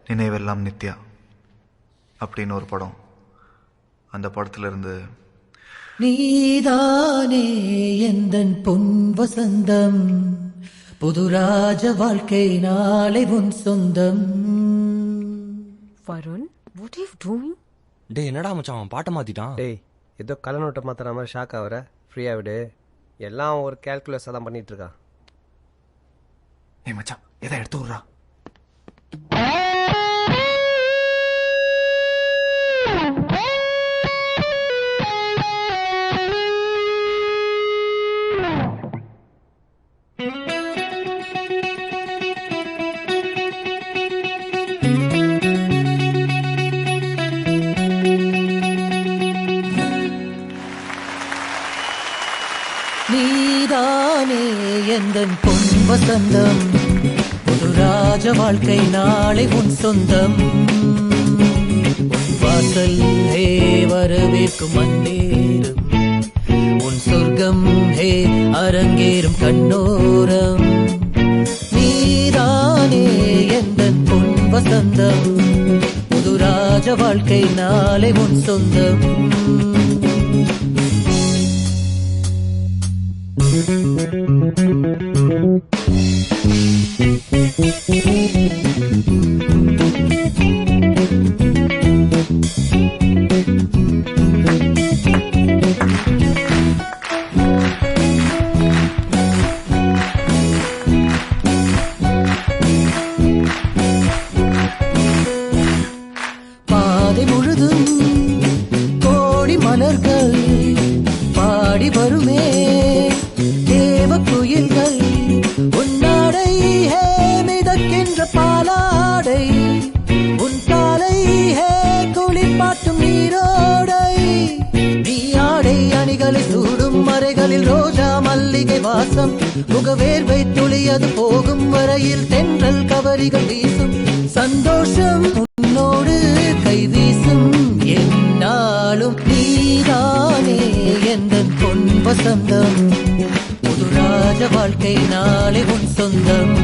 நினைவெல்லாம் நித்யா அப்படின்னு ஒரு படம். அந்த படத்துல இருந்து நீதானே எந்தன் பொன் வசந்தம், புதுராஜ வாழ்க்கை நாளை உன் சொந்தம். Varun, what are you doing? டேய் என்னடா மச்சான் அவன் பாட்டை மாத்திட்டான். டேய் ஏதோ கலநோட்டை மாத்துற மாதிரி ஷாக் ஆகுற. ஃப்ரீயா விடு, எல்லாம் ஒரு கேல்குலேஷன் தான் பண்ணிட்டு இருக்கான். ஏய் மச்சான் எதை எடுத்து விட்றா. நீதானே எந்தன் பொன் வசந்தம், புதுராஜ வாழ்க்கை நாளை உன் சொந்தம். உன் வாசல் ஹே வரவேற்கும் மண்ணேறும், உன் சொர்க்கம் ஹே அரங்கேறும் கண்ணோரம். நீதானே எந்தன் பொன் வசந்தம், புதுராஜ வாழ்க்கை நாளை உன் சொந்தம். பாதை முழுதும் கோடி மலர்கள் பாடி வருமே தேவ குயில்கள். உன்னாடை ஹே மிதக்கின்ற பாலாடை, உன் காலை ஹே குளிப்பாட்டும் நீரோடை. நீ ஆடை அணிகளை சூடும் மறைகளில் ரோஜா மல்லிகை வாசம், முகவேர்வை துளியது போகும் வரையில் தென்றல் கவரிகள் வீசும். சந்தோஷம் உன்னோடு கை வீசும் என்னாலும். நீதானே எந்தன் பொன் வசந்தம், புதுராஜ வாழ்க்கை நாளை உன் சொந்தம்.